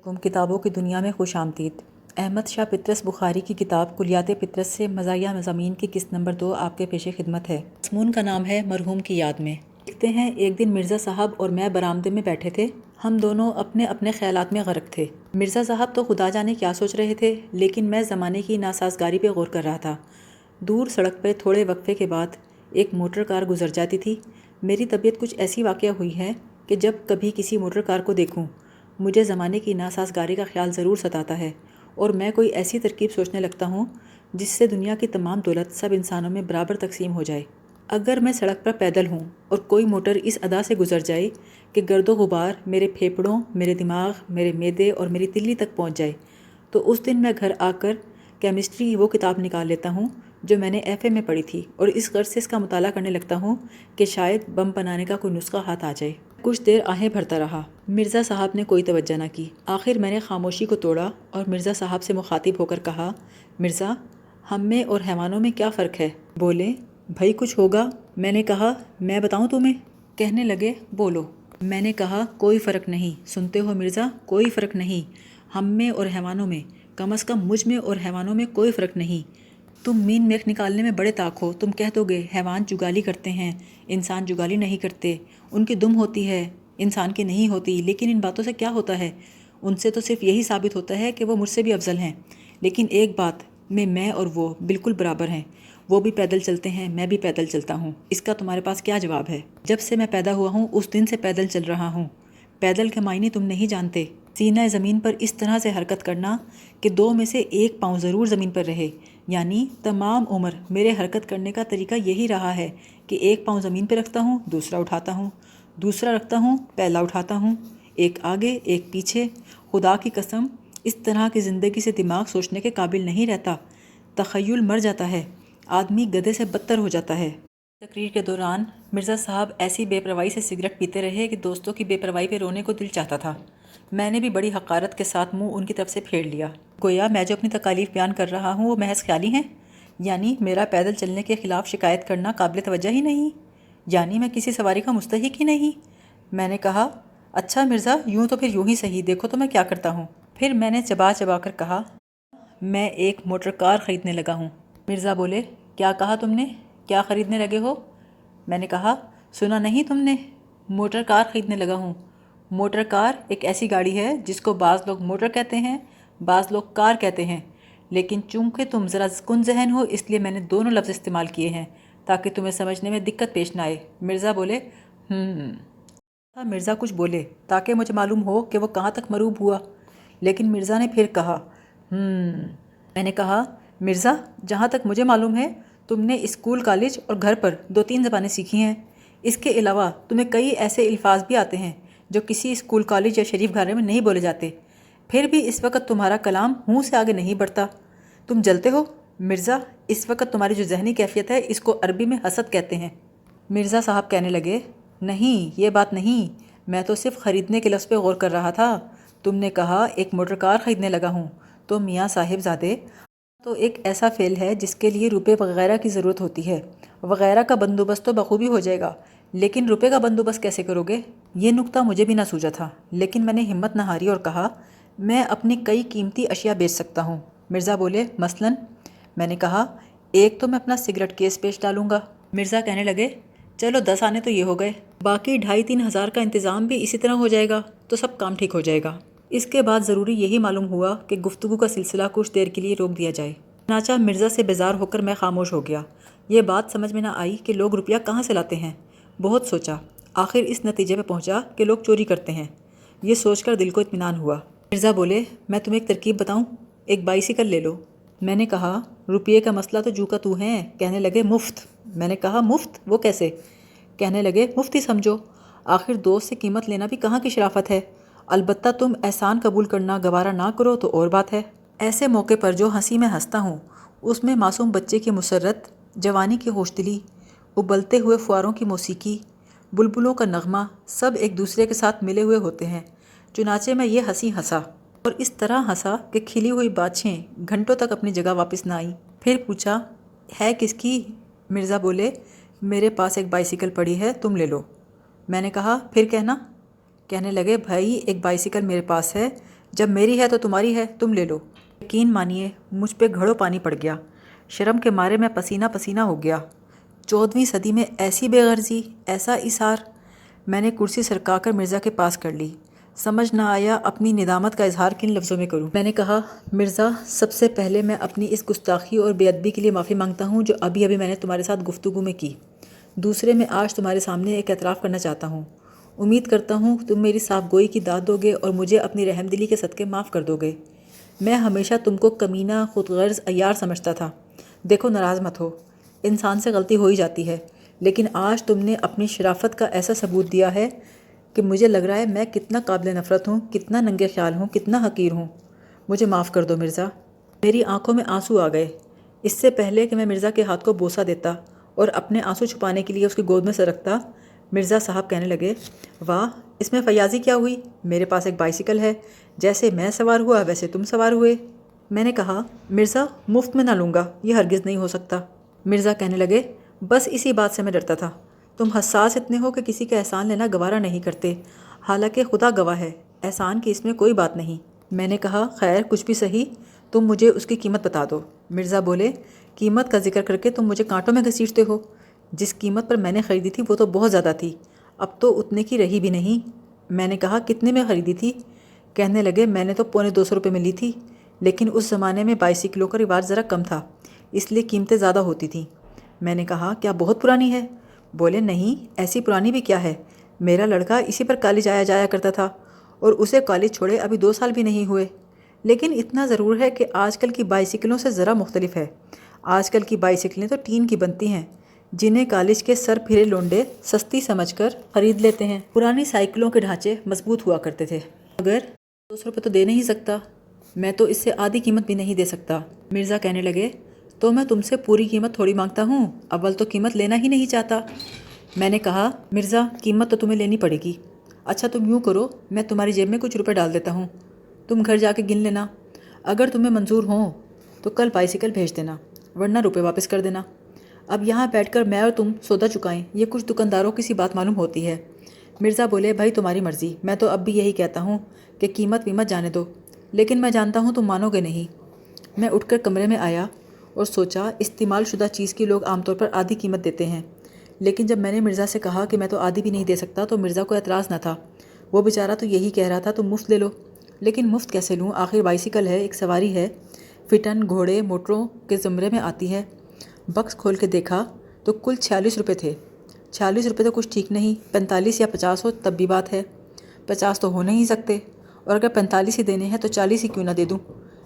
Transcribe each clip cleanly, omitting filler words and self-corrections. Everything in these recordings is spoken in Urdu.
کتابوں کی دنیا میں خوش آمدید۔ احمد شاہ پطرس بخاری کی کتاب کلیات پطرس سے مزاحیہ مضامین کی قسط نمبر 2 آپ کے پیش خدمت ہے۔ مضمون کا نام ہے مرحوم کی یاد میں۔ لکھتے ہیں، ایک دن مرزا صاحب اور میں برآمدے میں بیٹھے تھے۔ ہم دونوں اپنے اپنے خیالات میں غرق تھے۔ مرزا صاحب تو خدا جانے کیا سوچ رہے تھے، لیکن میں زمانے کی ناسازگاری پہ غور کر رہا تھا۔ دور سڑک پہ تھوڑے وقفے کے بعد ایک موٹر کار گزر جاتی تھی۔ میری طبیعت کچھ ایسی واقعہ ہوئی ہے کہ جب کبھی کسی موٹر کار کو دیکھوں مجھے زمانے کی ناسازگاری کا خیال ضرور ستاتا ہے، اور میں کوئی ایسی ترکیب سوچنے لگتا ہوں جس سے دنیا کی تمام دولت سب انسانوں میں برابر تقسیم ہو جائے۔ اگر میں سڑک پر پیدل ہوں اور کوئی موٹر اس ادا سے گزر جائے کہ گرد و غبار میرے پھیپھڑوں، میرے دماغ، میرے معدے اور میری تلی تک پہنچ جائے، تو اس دن میں گھر آ کر کیمسٹری کی وہ کتاب نکال لیتا ہوں جو میں نے ایف اے میں پڑھی تھی، اور اس غرض سے اس کا مطالعہ کرنے لگتا ہوں کہ شاید بم بنانے کا کوئی نسخہ ہاتھ آ جائے۔ کچھ دیر آہیں بھرتا رہا۔ مرزا صاحب نے کوئی توجہ نہ کی۔ آخر میں نے خاموشی کو توڑا اور مرزا صاحب سے مخاطب ہو کر کہا، مرزا، ہم میں اور حیوانوں میں کیا فرق ہے؟ بولے، بھائی کچھ ہوگا۔ میں نے کہا، میں بتاؤں تمہیں؟ کہنے لگے، بولو۔ میں نے کہا، کوئی فرق نہیں۔ سنتے ہو مرزا، کوئی فرق نہیں۔ ہم میں اور حیوانوں میں، کم از کم مجھ میں اور حیوانوں میں کوئی فرق نہیں۔ تم مین میخ نکالنے میں بڑے طاق ہو۔ تم کہہ دو گے حیوان جگالی کرتے ہیں، انسان جگالی نہیں کرتے، ان کی دم ہوتی ہے، انسان کی نہیں ہوتی، لیکن ان باتوں سے کیا ہوتا ہے؟ ان سے تو صرف یہی ثابت ہوتا ہے کہ وہ مجھ سے بھی افضل ہیں۔ لیکن ایک بات میں اور وہ بالکل برابر ہیں۔ وہ بھی پیدل چلتے ہیں، میں بھی پیدل چلتا ہوں۔ اس کا تمہارے پاس کیا جواب ہے؟ جب سے میں پیدا ہوا ہوں اس دن سے پیدل چل رہا ہوں۔ پیدل کے معنی تم نہیں جانتے۔ سینہ زمین پر اس طرح سے حرکت کرنا کہ دو میں سے ایک پاؤں ضرور زمین پر رہے، یعنی تمام عمر میرے حرکت کرنے کا طریقہ یہی رہا ہے کہ ایک پاؤں زمین پہ رکھتا ہوں، دوسرا اٹھاتا ہوں، دوسرا رکھتا ہوں، پہلا اٹھاتا ہوں، ایک آگے ایک پیچھے۔ خدا کی قسم، اس طرح کی زندگی سے دماغ سوچنے کے قابل نہیں رہتا۔ تخیل مر جاتا ہے، آدمی گدھے سے بدتر ہو جاتا ہے۔ تقریر کے دوران مرزا صاحب ایسی بے پرواہی سے سگریٹ پیتے رہے کہ دوستوں کی بے پرواہی پہ رونے کو دل چاہتا تھا۔ میں نے بھی بڑی حقارت کے ساتھ منہ ان کی طرف سے پھیر لیا، گویا میں جو اپنی تکالیف بیان کر رہا ہوں وہ محض خیالی ہیں، یعنی میرا پیدل چلنے کے خلاف شکایت کرنا قابل توجہ ہی نہیں، یعنی میں کسی سواری کا مستحق ہی نہیں۔ میں نے کہا، اچھا مرزا، یوں تو پھر یوں ہی صحیح، دیکھو تو میں کیا کرتا ہوں۔ پھر میں نے چبا چبا کر کہا، میں ایک موٹر کار خریدنے لگا ہوں۔ مرزا بولے، کیا کہا تم نے؟ کیا خریدنے لگے ہو؟ میں نے کہا، سنا نہیں تم نے؟ موٹر کار خریدنے لگا ہوں۔ موٹر کار ایک ایسی گاڑی ہے جس کو بعض لوگ موٹر کہتے ہیں، بعض لوگ کار کہتے ہیں، لیکن چونکہ تم ذرا کن ذہن ہو اس لیے میں نے دونوں لفظ استعمال کیے ہیں تاکہ تمہیں سمجھنے میں دقت پیش نہ آئے۔ مرزا بولے، مرزا کچھ بولے تاکہ مجھے معلوم ہو کہ وہ کہاں تک مروب ہوا، لیکن مرزا نے پھر کہا، میں نے کہا، مرزا، جہاں تک مجھے معلوم ہے تم نے اسکول، کالج اور گھر پر 2-3 زبانیں سیکھی ہیں۔ اس کے علاوہ تمہیں کئی ایسے الفاظ بھی آتے ہیں جو کسی اسکول، کالج یا شریف گھرانے میں نہیں بولے جاتے، پھر بھی اس وقت تمہارا کلام منہ سے آگے نہیں بڑھتا، تم جلتے ہو۔ مرزا، اس وقت تمہاری جو ذہنی کیفیت ہے اس کو عربی میں حسد کہتے ہیں۔ مرزا صاحب کہنے لگے، نہیں، یہ بات نہیں، میں تو صرف خریدنے کے لفظ پہ غور کر رہا تھا۔ تم نے کہا ایک موٹر کار خریدنے لگا ہوں، تو میاں صاحب زادے تو ایک ایسا فعل ہے جس کے لیے روپے وغیرہ کی ضرورت ہوتی ہے۔ وغیرہ کا بندوبست تو بخوبی ہو جائے گا، لیکن روپے کا بندوبست کیسے کرو گے؟ یہ نکتہ مجھے بھی نہ سوجا تھا، لیکن میں نے ہمت نہ ہاری اور کہا، میں اپنی کئی قیمتی اشیاء بیچ سکتا ہوں۔ مرزا بولے، مثلاً؟ میں نے کہا، ایک تو میں اپنا سگریٹ کیس بیچ ڈالوں گا۔ مرزا کہنے لگے، چلو 10 آنے تو یہ ہو گئے، باقی 2,500-3 ہزار کا انتظام بھی اسی طرح ہو جائے گا تو سب کام ٹھیک ہو جائے گا۔ اس کے بعد ضروری یہی معلوم ہوا کہ گفتگو کا سلسلہ کچھ دیر کے لیے روک دیا جائے۔ چنانچہ مرزا سے بیزار ہو کر میں خاموش ہو گیا۔ یہ بات سمجھ میں نہ آئی کہ لوگ روپیہ کہاں سے لاتے ہیں۔ بہت سوچا، آخر اس نتیجے پہ پہنچا کہ لوگ چوری کرتے ہیں۔ یہ سوچ کر دل کو اطمینان ہوا۔ مرزا بولے، میں تمہیں ایک ترکیب بتاؤں، ایک بائیسیکل لے لو۔ میں نے کہا، روپیے کا مسئلہ تو جو کا تو ہے۔ کہنے لگے، مفت۔ میں نے کہا، مفت؟ وہ کیسے؟ کہنے لگے، مفت ہی سمجھو، آخر دوست سے قیمت لینا بھی کہاں کی شرافت ہے، البتہ تم احسان قبول کرنا گوارا نہ کرو تو اور بات ہے۔ ایسے موقع پر جو ہنسی میں ہنستا ہوں اس میں معصوم بچے کی مسرت، جوانی کی ہوش دلی، ابلتے ہوئے فواروں کی موسیقی، بلبلوں کا نغمہ، سب ایک دوسرے کے ساتھ ملے ہوئے ہوتے ہیں۔ چنانچہ میں یہ ہنسی ہنسا، اور اس طرح ہنسا کہ کھلی ہوئی باتیں گھنٹوں تک اپنی جگہ واپس نہ آئیں۔ پھر پوچھا، ہے کس کی؟ مرزا بولے، میرے پاس ایک بائیسیکل پڑی ہے، تم لے لو۔ میں نے کہا، پھر کہنا؟ کہنے لگے، بھائی ایک بائیسیکل میرے پاس ہے، جب میری ہے تو تمہاری ہے، تم لے لو۔ یقین مانیے مجھ پہ گھڑوں پانی پڑ گیا، شرم کے مارے میں پسینہ پسینہ ہو گیا۔ 14ویں صدی میں ایسی بے غرضی، ایسا اثار! میں نے کرسی سرکا کر مرزا کے پاس کر لی۔ سمجھ نہ آیا اپنی ندامت کا اظہار کن لفظوں میں کروں۔ میں نے کہا، مرزا، سب سے پہلے میں اپنی اس گستاخی اور بے ادبی کے لیے معافی مانگتا ہوں جو ابھی ابھی میں نے تمہارے ساتھ گفتگو میں کی۔ دوسرے، میں آج تمہارے سامنے ایک اعتراف کرنا چاہتا ہوں۔ امید کرتا ہوں تم میری صاف گوئی کی داد دو گے اور مجھے اپنی رحم دلی کے صدقے معاف کر دو گے۔ میں ہمیشہ تم کو کمینہ، خود غرض، عیار سمجھتا تھا۔ دیکھو، ناراض مت ہو، انسان سے غلطی ہو ہی جاتی ہے، لیکن آج تم نے اپنی شرافت کا ایسا ثبوت دیا ہے کہ مجھے لگ رہا ہے میں کتنا قابل نفرت ہوں، کتنا ننگے خیال ہوں، کتنا حقیر ہوں۔ مجھے معاف کر دو مرزا۔ میری آنکھوں میں آنسو آ گئے۔ اس سے پہلے کہ میں مرزا کے ہاتھ کو بوسہ دیتا اور اپنے آنسو چھپانے کے لیے اس کی گود میں سرکتا، مرزا صاحب کہنے لگے، واہ، اس میں فیاضی کیا ہوئی؟ میرے پاس ایک بائیسیکل ہے، جیسے میں سوار ہوا ویسے تم سوار ہوئے۔ میں نے کہا، مرزا، مفت میں نہ لوں گا، یہ ہرگز نہیں ہو سکتا۔ مرزا کہنے لگے، بس اسی بات سے میں ڈرتا تھا۔ تم حساس اتنے ہو کہ کسی کا احسان لینا گوارا نہیں کرتے، حالانکہ خدا گواہ ہے، احسان کی اس میں کوئی بات نہیں۔ میں نے کہا، خیر کچھ بھی صحیح، تم مجھے اس کی قیمت بتا دو۔ مرزا بولے، قیمت کا ذکر کر کے تم مجھے کانٹوں میں گھسیٹتے ہو۔ جس قیمت پر میں نے خریدی تھی وہ تو بہت زیادہ تھی، اب تو اتنے کی رہی بھی نہیں۔ میں نے کہا، کتنے میں خریدی تھی؟ کہنے لگے، میں نے تو 250 روپے میں لی تھی، لیکن اس زمانے میں بائیسیکلوں کا رواج ذرا کم تھا، اس لیے قیمتیں زیادہ ہوتی تھیں۔ میں نے کہا، کیا بہت پرانی ہے؟ بولے، نہیں، ایسی پرانی بھی کیا ہے، میرا لڑکا اسی پر کالج آیا جایا کرتا تھا، اور اسے کالج چھوڑے ابھی 2 سال بھی نہیں ہوئے۔ لیکن اتنا ضرور ہے کہ آج کل کی بائیسیکلوں سے ذرا مختلف ہے۔ آج کل کی بائیسیکلیں تو ٹین کی بنتی ہیں، جنہیں کالج کے سر پھرے لونڈے سستی سمجھ کر خرید لیتے ہیں۔ پرانی سائیکلوں کے ڈھانچے مضبوط ہوا کرتے تھے۔ مگر 200 روپے تو دے نہیں سکتا، میں تو اس سے آدھی قیمت بھی نہیں دے سکتا۔ مرزا کہنے لگے، تو میں تم سے پوری قیمت تھوڑی مانگتا ہوں، اول تو قیمت لینا ہی نہیں چاہتا۔ میں نے کہا، مرزا، قیمت تو تمہیں لینی پڑے گی۔ اچھا تم یوں کرو، میں تمہاری جیب میں کچھ روپے ڈال دیتا ہوں، تم گھر جا کے گن لینا، اگر تمہیں منظور ہوں تو کل بائیسیکل بھیج دینا، ورنہ روپے واپس کر دینا۔ اب یہاں بیٹھ کر میں اور تم سودا چکائیں، یہ کچھ دکانداروں کی سی بات معلوم ہوتی ہے۔ مرزا بولے، بھائی تمہاری مرضی، میں تو اب بھی یہی کہتا ہوں کہ قیمت ویمت جانے دو، لیکن میں جانتا ہوں تم مانو گے نہیں۔ میں اٹھ کر کمرے میں آیا اور سوچا، استعمال شدہ چیز کی لوگ عام طور پر آدھی قیمت دیتے ہیں، لیکن جب میں نے مرزا سے کہا کہ میں تو آدھی بھی نہیں دے سکتا تو مرزا کو اعتراض نہ تھا۔ وہ بیچارہ تو یہی کہہ رہا تھا، تم مفت لے لو۔ لیکن مفت کیسے لوں؟ آخر بائیسیکل ہے، ایک سواری ہے، فٹن گھوڑے موٹروں کے زمرے میں آتی ہے۔ بکس کھول کے دیکھا تو کل 46 روپے تھے۔ 46 روپے تو کچھ ٹھیک نہیں، 45 یا 50 ہو تب بھی بات ہے، 50 تو ہو نہیں سکتے، اور اگر 45 ہی دینے ہیں تو 40 ہی کیوں نہ دے دوں۔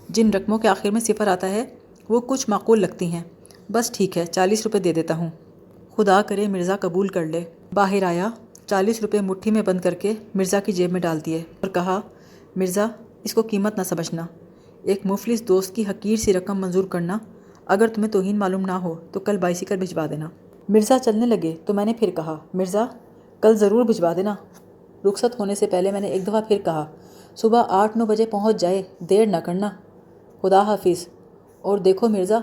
جن رقموں کے آخر میں صفر آتا ہے وہ کچھ معقول لگتی ہیں، بس ٹھیک ہے، 40 روپے دے دیتا ہوں، خدا کرے مرزا قبول کر لے۔ باہر آیا، 40 روپے مٹھی میں بند کر کے مرزا کی جیب میں ڈال دیے اور کہا، مرزا، اس کو قیمت نہ سمجھنا، ایک مفلس دوست کی حقیر سی رقم منظور کرنا، اگر تمہیں توہین معلوم نہ ہو تو کل بائیسیکل بھجوا دینا۔ مرزا چلنے لگے تو میں نے پھر کہا، مرزا، کل ضرور بھجوا دینا۔ رخصت ہونے سے پہلے میں نے ایک دفعہ پھر کہا، صبح 8-9 بجے پہنچ جائے، دیر نہ کرنا۔ خدا حافظ۔ اور دیکھو مرزا،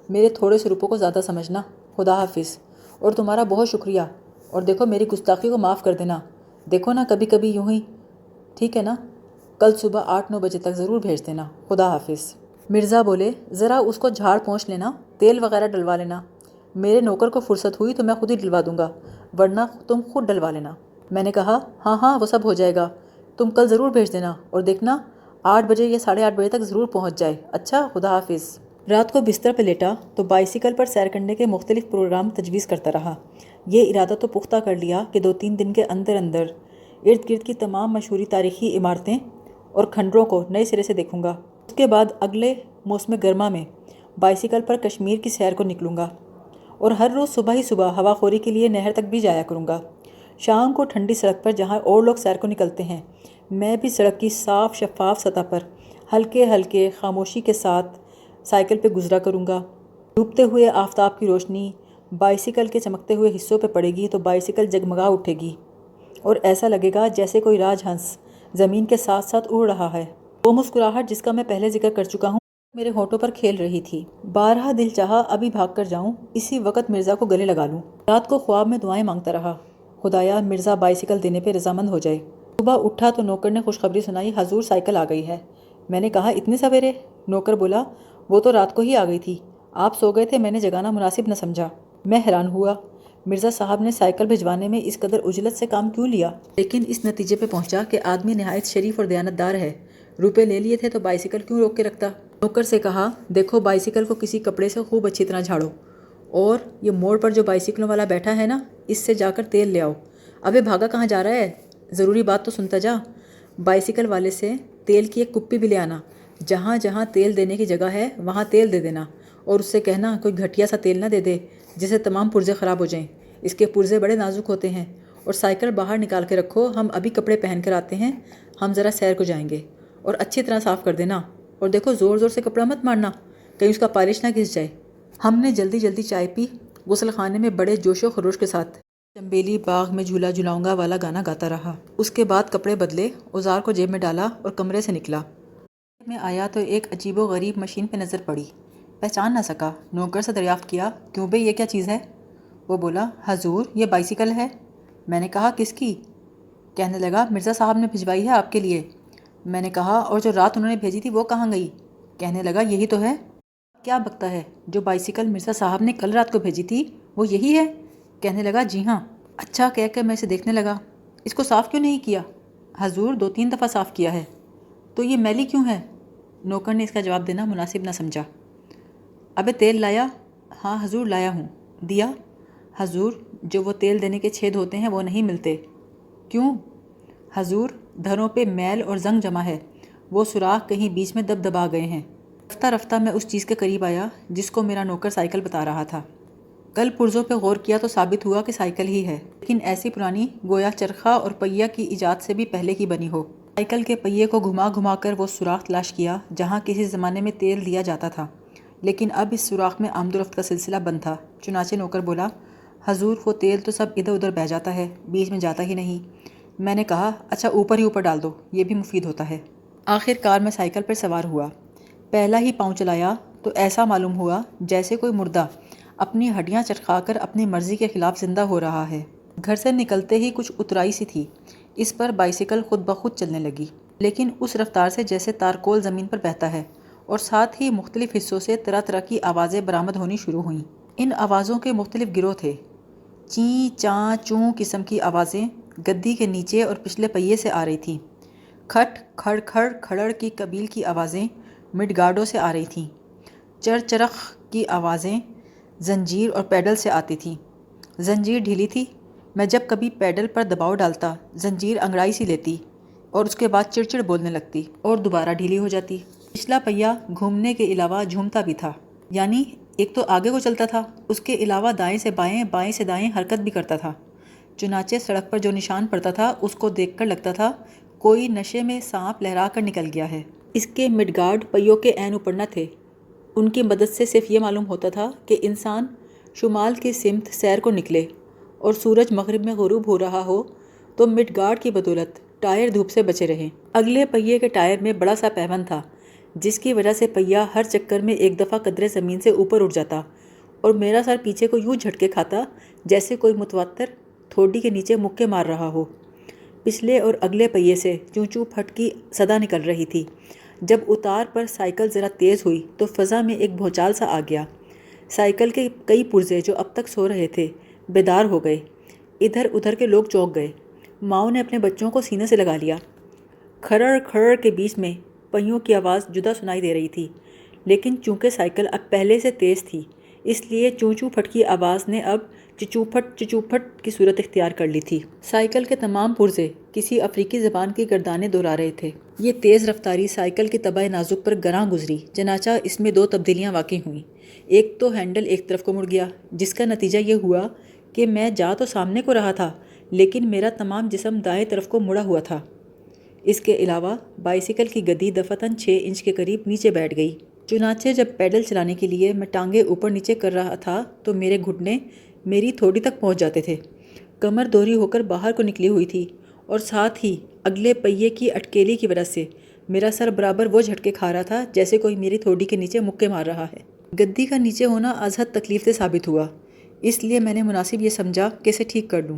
میرے تھوڑے سے روپوں کو زیادہ سمجھنا۔ خدا حافظ۔ اور تمہارا بہت شکریہ، اور دیکھو میری گستاخی کو معاف کر دینا، دیکھو نا کبھی کبھی یوں ہی، ٹھیک ہے نا؟ کل صبح 8-9 بجے تک ضرور بھیج دینا۔ خدا حافظ۔ مرزا بولے، ذرا اس کو جھاڑ پہنچ لینا، تیل وغیرہ ڈلوا لینا، میرے نوکر کو فرصت ہوئی تو میں خود ہی ڈلوا دوں گا، ورنہ تم خود ڈلوا لینا۔ میں نے کہا، ہاں ہاں وہ سب ہو جائے گا، تم کل ضرور بھیج دینا، اور دیکھنا 8 بجے یا 8:30 بجے تک ضرور پہنچ جائے۔ اچھا، خدا حافظ۔ رات کو بستر پہ لیٹا تو بائیسیکل پر سیر کرنے کے مختلف پروگرام تجویز کرتا رہا۔ یہ ارادہ تو پختہ کر لیا کہ 2-3 دن کے اندر اندر ارد گرد کی تمام مشہوری تاریخی عمارتیں اور کھنڈروں کو نئے سرے سے دیکھوں گا۔ اس کے بعد اگلے موسم گرما میں بائیسیکل پر کشمیر کی سیر کو نکلوں گا، اور ہر روز صبح ہی صبح ہوا خوری کے لیے نہر تک بھی جایا کروں گا۔ شام کو ٹھنڈی سڑک پر جہاں اور لوگ سیر کو نکلتے ہیں، میں بھی سڑک کی صاف شفاف سطح پر ہلکے ہلکے خاموشی کے ساتھ سائیکل پہ گزرا کروں گا۔ ڈوبتے ہوئے آفتاب کی روشنی بائیسیکل کے چمکتے ہوئے حصوں پہ پڑے گی تو بائیسیکل جگمگا اٹھے گی، اور ایسا لگے گا جیسے کوئی راج ہنس زمین کے ساتھ ساتھ اڑ رہا ہے۔ وہ مسکراہٹ جس کا میں پہلے ذکر کر چکا ہوں میرے ہونٹوں پر کھیل رہی تھی۔ بارہا دل چاہا ابھی بھاگ کر جاؤں، اسی وقت مرزا کو گلے لگا لوں۔ رات کو خواب میں دعائیں مانگتا رہا، خدایا مرزا بائیسیکل دینے پہ رضامند ہو جائے۔ صبح اٹھا تو نوکر نے خوشخبری سنائی، حضور سائیکل آ گئی ہے۔ میں نے کہا اتنے سویرے؟ نوکر بولا وہ تو رات کو ہی آ گئی تھی، آپ سو گئے تھے، میں نے جگانا مناسب نہ سمجھا۔ میں حیران ہوا، مرزا صاحب نے سائیکل بھجوانے میں اس قدر عجلت سے کام کیوں لیا؟ لیکن اس نتیجے پہ پہنچا کہ آدمی نہایت شریف اور دیانتدار ہے، روپے لے لیے تھے تو بائیسیکل کیوں روک کے رکھتا؟ نوکر سے کہا دیکھو بائیسیکل کو کسی کپڑے سے خوب اچھی طرح جھاڑو، اور یہ موڑ پر جو بائیسیکلوں والا بیٹھا ہے نا، اس سے جا کر تیل لے آؤ۔ ابے بھاگا کہاں جا رہا ہے؟ ضروری بات تو سنتا جا۔ بائیسیکل والے سے تیل کی ایک کپی بھی لے آنا، جہاں جہاں تیل دینے کی جگہ ہے وہاں تیل دے دینا، اور اس سے کہنا کوئی گھٹیا سا تیل نہ دے دے جسے تمام پرزے خراب ہو جائیں، اس کے پرزے بڑے نازک ہوتے ہیں۔ اور سائیکل باہر نکال کے رکھو، ہم ابھی کپڑے پہن کر آتے ہیں، ہم ذرا سیر کو جائیں گے، اور اچھی طرح صاف کر دینا، اور دیکھو زور زور سے کپڑا مت مارنا کہیں اس کا پالش نہ گھس جائے۔ ہم نے جلدی جلدی چائے پی، غسل خانے میں بڑے جوش و خروش کے ساتھ چمبیلی باغ میں جھولا جھلاؤں گا والا گانا گاتا رہا۔ اس کے بعد کپڑے بدلے، اوزار کو جیب میں ڈالا اور کمرے سے نکلا۔ میں آیا تو ایک عجیب و غریب مشین پہ نظر پڑی، پہچان نہ سکا۔ نوکر سے دریافت کیا کیوں بھئی یہ کیا چیز ہے؟ وہ بولا حضور یہ بائیسیکل ہے۔ میں نے کہا کس کی؟ کہنے لگا مرزا صاحب نے بھجوائی ہے آپ کے لیے۔ میں نے کہا اور جو رات انہوں نے بھیجی تھی وہ کہاں گئی؟ کہنے لگا یہی تو ہے۔ کیا بکتا ہے، جو بائیسیکل مرزا صاحب نے کل رات کو بھیجی تھی وہ یہی ہے؟ کہنے لگا جی ہاں۔ اچھا کہہ کر میں اسے دیکھنے لگا، اس کو صاف کیوں نہیں کیا؟ حضور 2-3 دفعہ صاف کیا ہے۔ تو یہ میلی کیوں ہے؟ نوکر نے اس کا جواب دینا مناسب نہ سمجھا۔ ابے تیل لایا؟ ہاں حضور لایا ہوں۔ دیا؟ حضور جو وہ تیل دینے کے چھید ہوتے ہیں وہ نہیں ملتے۔ کیوں؟ حضور دھروں پہ میل اور زنگ جمع ہے، وہ سوراخ کہیں بیچ میں دب دبا گئے ہیں۔ رفتہ رفتہ میں اس چیز کے قریب آیا جس کو میرا نوکر سائیکل بتا رہا تھا۔ کل پرزوں پہ غور کیا تو ثابت ہوا کہ سائیکل ہی ہے، لیکن ایسی پرانی گویا چرخہ اور پہیہ کی ایجاد سے بھی پہلے کی بنی ہو۔ سائیکل کے پہیے کو گھما گھما کر وہ سوراخ تلاش کیا جہاں کسی زمانے میں تیل دیا جاتا تھا، لیکن اب اس سوراخ میں آمد و رفت کا سلسلہ بند تھا۔ چنانچہ نوکر بولا حضور وہ تیل تو سب ادھر ادھر بہہ جاتا ہے، بیچ میں جاتا ہی نہیں۔ میں نے کہا اچھا اوپر ہی اوپر ڈال دو، یہ بھی مفید ہوتا ہے۔ آخر کار میں سائیکل پر سوار ہوا، پہلا ہی پاؤں چلایا تو ایسا معلوم ہوا جیسے کوئی مردہ اپنی ہڈیاں چرخا کر اپنی مرضی کے خلاف زندہ ہو رہا ہے۔ گھر سے نکلتے ہی کچھ اترائی سی تھی، اس پر بائیسیکل خود بخود چلنے لگی، لیکن اس رفتار سے جیسے تارکول زمین پر بہتا ہے، اور ساتھ ہی مختلف حصوں سے طرح طرح کی آوازیں برآمد ہونی شروع ہوئیں۔ ان آوازوں کے مختلف گروہ تھے، چیں چاں چوں قسم کی آوازیں گدی کے نیچے اور پچھلے پہیے سے آ رہی تھیں، کھٹ کھڑ کھڑ کھڑڑ کی قبیل کی آوازیں مڈ گارڈوں سے آ رہی تھیں، چرچرخ کی آوازیں زنجیر اور پیڈل سے آتی تھیں۔ زنجیر ڈھیلی تھی، میں جب کبھی پیڈل پر دباؤ ڈالتا زنجیر انگڑائی سی لیتی اور اس کے بعد چڑچڑ بولنے لگتی اور دوبارہ ڈھیلی ہو جاتی۔ پچھلا پہیہ گھومنے کے علاوہ جھومتا بھی تھا، یعنی ایک تو آگے کو چلتا تھا، اس کے علاوہ دائیں سے بائیں بائیں سے دائیں حرکت بھی کرتا تھا۔ چنانچہ سڑک پر جو نشان پڑتا تھا اس کو دیکھ کر لگتا تھا کوئی نشے میں سانپ لہرا کر نکل گیا ہے۔ اس کے مڈ گارڈ پہیوں کے عین اوپر نہ تھے، ان کی مدد سے صرف یہ معلوم ہوتا تھا کہ انسان شمال کی سمت سیر کو نکلے اور سورج مغرب میں غروب ہو رہا ہو تو مڈ گارڈ کی بدولت ٹائر دھوپ سے بچے رہیں۔ اگلے پہیے کے ٹائر میں بڑا سا پیون تھا جس کی وجہ سے پہیہ ہر چکر میں ایک دفعہ قدرے زمین سے اوپر اٹھ جاتا اور میرا سر پیچھے کو یوں جھٹکے کھاتا جیسے کوئی متواتر تھوڑی کے نیچے مکے مار رہا ہو۔ پچھلے اور اگلے پہیے سے چوں چوں پھٹ کی صدا نکل رہی تھی۔ جب اتار پر سائیکل ذرا تیز ہوئی تو فضا میں ایک بھونچال سا آ گیا۔ سائیکل کے کئی پرزے جو اب تک سو رہے تھے بیدار ہو گئے، ادھر ادھر کے لوگ چونک گئے، ماؤں نے اپنے بچوں کو سینے سے لگا لیا۔ کھڑڑ کھڑڑ کے بیچ میں پہیوں کی آواز جدا سنائی دے رہی تھی، لیکن چونکہ سائیکل اب پہلے سے تیز تھی اس لیے چوں چوں پھٹ کی آواز نے اب چچوپھٹ کی صورت اختیار کر لی تھی۔ سائیکل کے تمام پرزے کسی افریقی زبان کی گردانیں دہرا رہے تھے۔ یہ تیز رفتاری سائیکل کی طبع نازک پر گراں گزری، چنانچہ اس میں 2 تبدیلیاں واقع ہوئیں۔ ایک تو ہینڈل ایک طرف کو مڑ گیا، جس کا نتیجہ یہ ہوا کہ میں جا تو سامنے کو رہا تھا لیکن میرا تمام جسم دائیں طرف کو مڑا ہوا تھا۔ اس کے علاوہ بائیسیکل کی گدی دفعتاً 6 انچ کے قریب نیچے بیٹھ گئی۔ چنانچہ جب پیڈل چلانے کے لیے میں ٹانگیں اوپر نیچے کر رہا تھا تو میرے گھٹنے میری تھوڑی تک پہنچ جاتے تھے، کمر دوہری ہو کر باہر کو نکلی ہوئی تھی، اور ساتھ ہی اگلے پہیے کی اٹکیلی کی وجہ سے میرا سر برابر وہ جھٹکے کھا رہا تھا جیسے کوئی میری تھوڑی کے نیچے مکے مار رہا ہے۔ گدی کا نیچے ہونا از حد تکلیف دہ ثابت ہوا، اس لیے میں نے مناسب یہ سمجھا کہ اسے ٹھیک کر لوں۔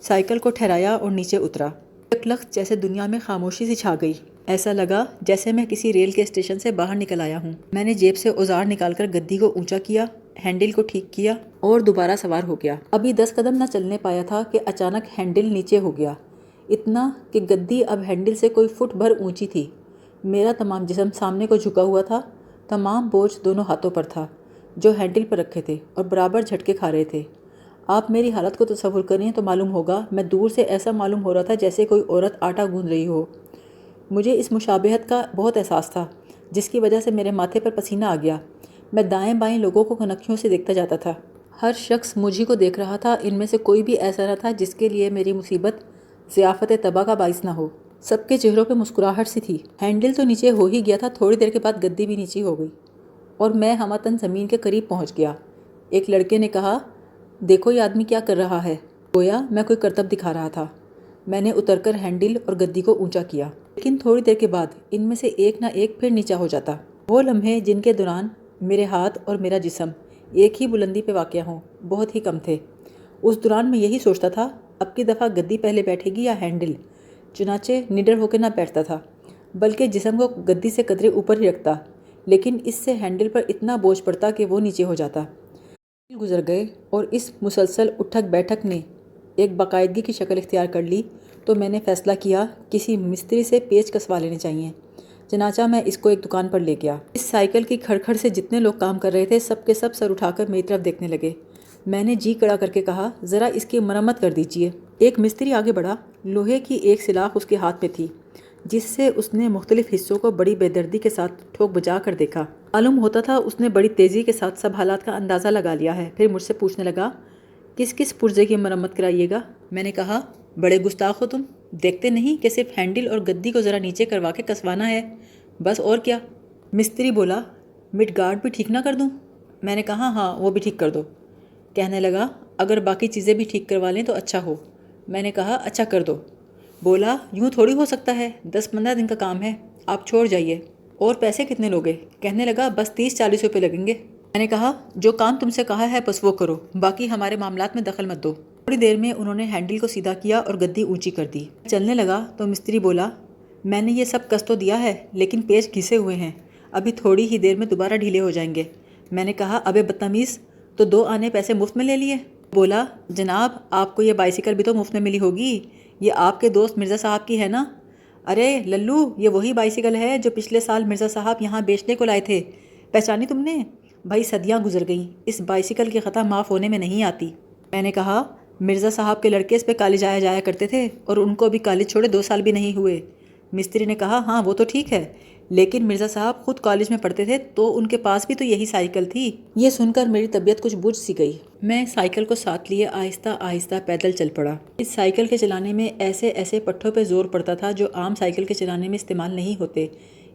سائیکل کو ٹھہرایا اور نیچے اترا۔ ایک لخت جیسے دنیا میں خاموشی سی چھا گئی۔ ایسا لگا جیسے میں کسی ریل کے اسٹیشن سے باہر نکل آیا ہوں۔ میں نے جیب سے اوزار نکال کر گدی کو اونچا کیا، ہینڈل کو ٹھیک کیا اور دوبارہ سوار ہو گیا۔ ابھی 10 قدم نہ چلنے پایا تھا کہ اچانک ہینڈل نیچے ہو گیا، اتنا کہ گدی اب ہینڈل سے کوئی فٹ بھر اونچی تھی۔ میرا تمام جسم سامنے کو جھکا ہوا تھا، تمام بوجھ دونوں ہاتھوں پر تھا جو ہینڈل پر رکھے تھے اور برابر جھٹکے کھا رہے تھے۔ آپ میری حالت کو تصور کریں تو معلوم ہوگا، میں دور سے ایسا معلوم ہو رہا تھا جیسے کوئی عورت آٹا گوندھ رہی ہو۔ مجھے اس مشابہت کا بہت احساس تھا، جس کی وجہ سے میرے ماتھے پر پسینہ آ گیا۔ میں دائیں بائیں لوگوں کو کنکھیوں سے دیکھتا جاتا تھا۔ ہر شخص مجھے کو دیکھ رہا تھا، ان میں سے کوئی بھی ایسا نہ تھا جس کے لیے میری مصیبت ضیافت تباہ کا باعث نہ ہو۔ سب کے چہروں پہ مسکراہٹ سی تھی۔ ہینڈل تو نیچے ہو ہی گیا تھا، تھوڑی دیر کے بعد گدی بھی نیچے ہو گئی اور میں ہمتن زمین کے قریب پہنچ گیا۔ ایک لڑکے نے کہا، دیکھو یہ آدمی کیا کر رہا ہے۔ گویا میں کوئی کرتب دکھا رہا تھا۔ میں نے اتر کر ہینڈل اور گدی کو اونچا کیا، لیکن تھوڑی دیر کے بعد ان میں سے ایک نہ ایک پھر نیچا ہو جاتا۔ وہ لمحے جن کے دوران میرے ہاتھ اور میرا جسم ایک ہی بلندی پہ واقع ہوں بہت ہی کم تھے۔ اس دوران میں یہی سوچتا تھا، اب کی دفعہ گدی پہلے بیٹھے گی یا ہینڈل؟ چنانچہ نڈر ہو کے نہ بیٹھتا تھا، بلکہ جسم کو گدی سے قدرے اوپر ہی رکھتا، لیکن اس سے ہینڈل پر اتنا بوجھ پڑتا کہ وہ نیچے ہو جاتا۔ گزر گئے اور اس مسلسل اٹھک بیٹھک نے ایک باقاعدگی کی شکل اختیار کر لی تو میں نے فیصلہ کیا کسی مستری سے پیچ کسوا لینے چاہیے۔ چنانچہ میں اس کو ایک دکان پر لے گیا۔ اس سائیکل کی کھڑکھڑ سے جتنے لوگ کام کر رہے تھے سب کے سب سر اٹھا کر میری طرف دیکھنے لگے۔ میں نے جی کڑا کر کے کہا، ذرا اس کی مرمت کر دیجیے۔ ایک مستری آگے بڑھا۔ لوہے کی ایک سلاخ اس کے ہاتھ میں تھی، جس سے اس نے مختلف حصوں کو بڑی بے دردی کے ساتھ ٹھوک بجا کر دیکھا۔ معلوم ہوتا تھا اس نے بڑی تیزی کے ساتھ سب حالات کا اندازہ لگا لیا ہے۔ پھر مجھ سے پوچھنے لگا، کس کس پرزے کی مرمت کرائیے گا؟ میں نے کہا، بڑے گستاخ ہو تم، دیکھتے نہیں کہ صرف ہینڈل اور گدی کو ذرا نیچے کروا کے کسوانا ہے، بس اور کیا؟ مستری بولا، مڈ گارڈ بھی ٹھیک نہ کر دوں؟ میں نے کہا، ہاں وہ بھی ٹھیک کر دو۔ کہنے لگا، اگر باقی چیزیں بھی ٹھیک کروا لیں تو اچھا ہو۔ میں نے کہا، اچھا کر دو۔ بولا، یوں تھوڑی ہو سکتا ہے، 10-15 دن کا کام ہے، آپ چھوڑ جائیے۔ اور پیسے کتنے لوگے؟ کہنے لگا، بس 30-40 روپے لگیں گے۔ میں نے کہا، جو کام تم سے کہا ہے بس وہ کرو، باقی ہمارے معاملات میں دخل مت دو۔ تھوڑی دیر میں انہوں نے ہینڈل کو سیدھا کیا اور گدی اونچی کر دی۔ چلنے لگا تو مستری بولا، میں نے یہ سب کس تو دیا ہے، لیکن پیچ گھسے ہوئے ہیں، ابھی تھوڑی ہی دیر میں دوبارہ ڈھیلے ہو جائیں گے۔ میں نے کہا، ابے بدتمیز، تو 2 آنے پیسے مفت میں لے لیے؟ بولا، جناب آپ کو یہ بائیسیکل بھی تو مفت میں ملی ہوگی، یہ آپ کے دوست مرزا صاحب کی ہے نا؟ ارے للو، یہ وہی بائیسیکل ہے جو پچھلے سال مرزا صاحب یہاں بیچنے کو لائے تھے، پہچانی تم نے؟ بھائی صدیاں گزر گئیں، اس بائیسیکل کی خطا معاف ہونے میں نہیں آتی۔ میں نے کہا، مرزا صاحب کے لڑکے اس پہ کالج جایا کرتے تھے اور ان کو بھی کالج چھوڑے 2 سال بھی نہیں ہوئے۔ مستری نے کہا، ہاں وہ تو ٹھیک ہے، لیکن مرزا صاحب خود کالج میں پڑھتے تھے تو ان کے پاس بھی تو یہی سائیکل تھی۔ یہ سن کر میری طبیعت کچھ بجھ سی گئی۔ میں سائیکل کو ساتھ لیے آہستہ آہستہ پیدل چل پڑا۔ اس سائیکل کے چلانے میں ایسے ایسے پٹھوں پہ زور پڑتا تھا جو عام سائیکل کے چلانے میں استعمال نہیں ہوتے،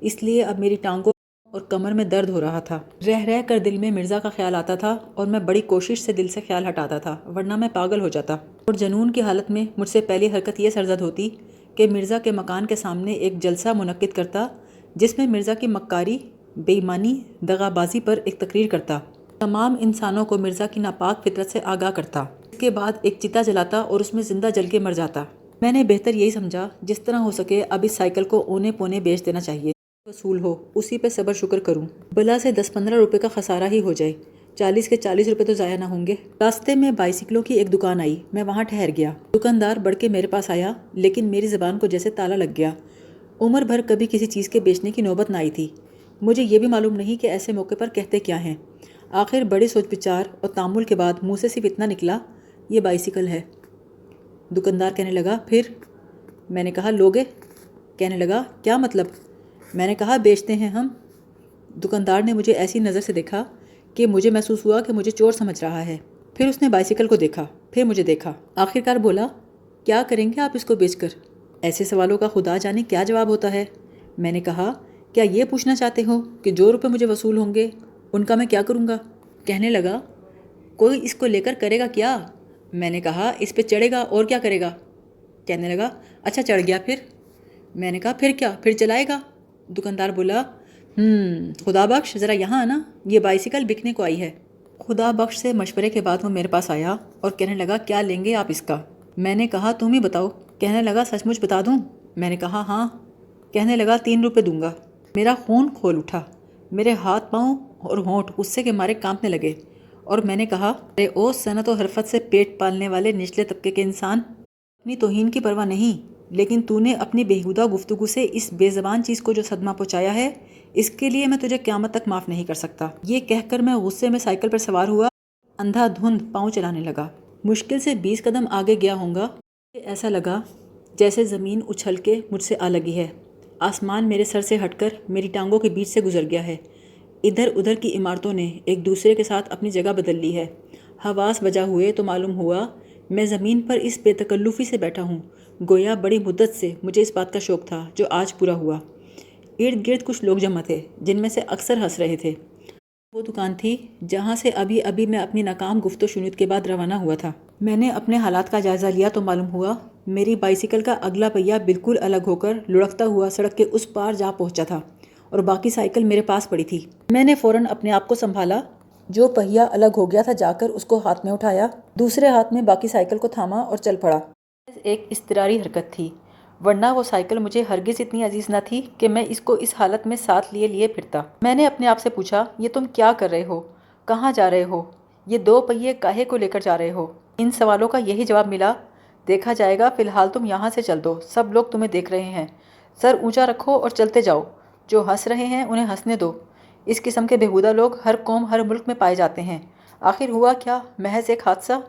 اس لیے اب میری ٹانگوں اور کمر میں درد ہو رہا تھا۔ رہ رہ کر دل میں مرزا کا خیال آتا تھا اور میں بڑی کوشش سے دل سے خیال ہٹاتا تھا، ورنہ میں پاگل ہو جاتا۔ اور جنون کی حالت میں مجھ سے پہلی حرکت یہ سرزد ہوتی کہ مرزا کے مکان کے سامنے ایک جلسہ منعقد کرتا جس میں مرزا کی مکاری، بے ایمانی، دغا بازی پر ایک تقریر کرتا، تمام انسانوں کو مرزا کی ناپاک فطرت سے آگاہ کرتا۔ اس کے بعد ایک چتا جلاتا اور اس میں زندہ جل کے مر جاتا۔ میں نے بہتر یہی سمجھا جس طرح ہو سکے اب اس سائیکل کو اونے پونے بیچ دینا چاہیے، وصول ہو اسی پہ صبر شکر کروں، بلا سے 10-15 روپے کا خسارہ ہی ہو جائے، 40 کے 40 روپے تو ضائع نہ ہوں گے۔ راستے میں بائیسکلوں کی ایک دکان آئی، میں وہاں ٹھہر گیا۔ دکاندار بڑھ کے میرے پاس آیا، لیکن میری زبان کو جیسے تالا لگ گیا۔ عمر بھر کبھی کسی چیز کے بیچنے کی نوبت نہ آئی تھی، مجھے یہ بھی معلوم نہیں کہ ایسے موقع پر کہتے کیا ہیں۔ آخر بڑے سوچ بچار اور تامل کے بعد منہ سے صرف اتنا نکلا، یہ بائیسکل ہے۔ دکاندار کہنے لگا، پھر؟ میں نے کہا، لوگے؟ کہنے لگا، کیا مطلب؟ میں نے کہا، بیچتے ہیں ہم۔ دکاندار نے مجھے ایسی نظر سے دیکھا کہ مجھے محسوس ہوا کہ مجھے چور سمجھ رہا ہے۔ پھر اس نے بائیسکل کو دیکھا، پھر مجھے دیکھا، آخرکار بولا، کیا کریں گے آپ اس کو بیچ کر؟ ایسے سوالوں کا خدا جانے کیا جواب ہوتا ہے۔ میں نے کہا، کیا یہ پوچھنا چاہتے ہو کہ جو روپے مجھے وصول ہوں گے ان کا میں کیا کروں گا؟ کہنے لگا، کوئی اس کو لے کر کرے گا کیا؟ میں نے کہا، اس پہ چڑھے گا اور کیا کرے گا؟ کہنے لگا، اچھا چڑھ گیا پھر؟ میں نے کہا، پھر کیا، پھر چلائے گا؟ دکاندار بولا، خدا بخش ذرا یہاں آنا، یہ بائیسکل بکنے کو آئی ہے۔ خدا بخش سے مشورے کے بعد وہ میرے پاس آیا اور کہنے لگا، کیا لیں گے آپ اس کا؟ میں نے کہا، تم ہی بتاؤ۔ کہنے لگا سچ مچ بتا دوں؟ میں نے کہا ہاں۔ کہنے لگا 3 روپے دوں گا۔ میرا خون کھول اٹھا، میرے ہاتھ پاؤں اور ہونٹ غصے کے مارے کانپنے لگے، اور میں نے کہا ارے او صنعت و حرفت سے پیٹ پالنے والے نچلے طبقے کے انسان، اپنی توہین کی پرواہ نہیں، لیکن تو نے اپنی بےہودہ گفتگو سے اس بے زبان چیز کو جو صدمہ پہنچایا ہے، اس کے لیے میں تجھے قیامت تک معاف نہیں کر سکتا۔ یہ کہہ کر میں غصے میں سائیکل پر سوار ہوا، اندھا دھند پاؤں چلانے لگا۔ مشکل سے 20 قدم آگے گیا ہوں گا کہ ایسا لگا جیسے زمین اچھل کے مجھ سے آ لگی ہے۔ آسمان میرے سر سے ہٹ کر میری ٹانگوں کے بیچ سے گزر گیا ہے۔ ادھر ادھر کی عمارتوں نے ایک دوسرے کے ساتھ اپنی جگہ بدل لی ہے۔ حواس بجا ہوئے تو معلوم ہوا میں زمین پر اس بے تکلفی سے بیٹھا ہوں گویا بڑی مدت سے مجھے اس بات کا شوق تھا جو آج پورا ہوا۔ ارد گرد کچھ لوگ جمع تھے جن میں سے اکثر ہنس رہے تھے۔ وہ دکان تھی جہاں سے ابھی ابھی میں اپنی ناکام گفت و شنید کے بعد روانہ ہوا تھا۔ میں نے اپنے حالات کا جائزہ لیا تو معلوم ہوا میری بائیسیکل کا اگلا پہیہ بالکل الگ ہو کر لڑکتا ہوا سڑک کے اس پار جا پہنچا تھا اور باقی سائیکل میرے پاس پڑی تھی۔ میں نے فوراً اپنے آپ کو سنبھالا، جو پہیہ الگ ہو گیا تھا جا کر اس کو ہاتھ میں اٹھایا، دوسرے ہاتھ میں باقی سائیکل کو تھاما اور چل پڑا۔ ایک اضطراری حرکت تھی، ورنہ وہ سائیکل مجھے ہرگز اتنی عزیز نہ تھی کہ میں اس کو اس حالت میں ساتھ لیے پھرتا۔ میں نے اپنے آپ سے پوچھا یہ تم کیا کر رہے ہو؟ کہاں جا رہے ہو؟ یہ 2 پہیے کاہے کو لے کر جا رہے ہو؟ ان سوالوں کا یہی جواب ملا، دیکھا جائے گا، فی الحال تم یہاں سے چل دو، سب لوگ تمہیں دیکھ رہے ہیں، سر اونچا رکھو اور چلتے جاؤ، جو ہنس رہے ہیں انہیں ہنسنے دو۔ اس قسم کے بےہودہ لوگ ہر قوم ہر ملک میں پائے جاتے ہیں۔ آخر ہوا کیا؟ محض ایک حادثہ۔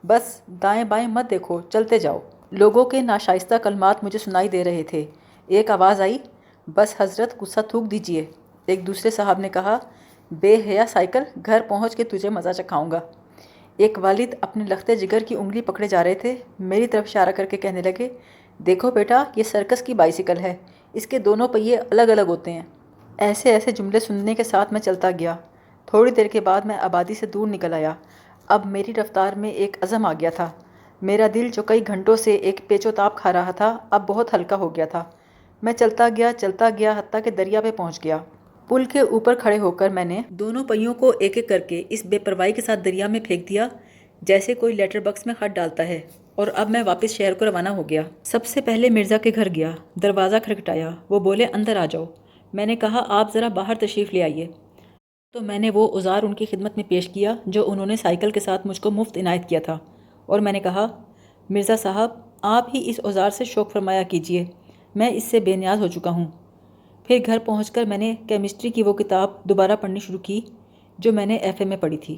بس دائیں بائیں مت دیکھو، چلتے جاؤ۔ لوگوں کے ناشائستہ کلمات مجھے سنائی دے رہے تھے۔ ایک آواز آئی، بس حضرت غصہ تھوک دیجئے۔ ایک دوسرے صاحب نے کہا، بے حیا سائیکل، گھر پہنچ کے تجھے مزہ چکھاؤں گا۔ ایک والد اپنے لختے جگر کی انگلی پکڑے جا رہے تھے، میری طرف اشارہ کر کے کہنے لگے، دیکھو بیٹا یہ سرکس کی بائیسیکل ہے، اس کے دونوں پہیے الگ الگ ہوتے ہیں۔ ایسے ایسے جملے سننے کے ساتھ میں چلتا گیا۔ تھوڑی دیر کے بعد میں آبادی سے دور نکل آیا۔ اب میری رفتار میں ایک عزم آ گیا تھا۔ میرا دل جو کئی گھنٹوں سے ایک پیچ و تاب کھا رہا تھا اب بہت ہلکا ہو گیا تھا۔ میں چلتا گیا حتیٰ کہ دریا پہ پہنچ گیا۔ پل کے اوپر کھڑے ہو کر میں نے دونوں پہیوں کو ایک ایک کر کے اس بے پرواہی کے ساتھ دریا میں پھینک دیا جیسے کوئی لیٹر باکس میں خط ڈالتا ہے، اور اب میں واپس شہر کو روانہ ہو گیا۔ سب سے پہلے مرزا کے گھر گیا، دروازہ کھٹکھٹایا، وہ بولے اندر آ جاؤ۔ میں نے کہا آپ ذرا باہر تشریف لے آئیے۔ تو میں نے وہ اوزار ان کی خدمت میں پیش کیا جو انہوں نے سائیکل کے ساتھ مجھ کو مفت عنایت کیا تھا، اور میں نے کہا مرزا صاحب آپ ہی اس اوزار سے شوق فرمایا کیجئے، میں اس سے بے نیاز ہو چکا ہوں۔ پھر گھر پہنچ کر میں نے کیمسٹری کی وہ کتاب دوبارہ پڑھنی شروع کی جو میں نے ایف اے میں پڑھی تھی۔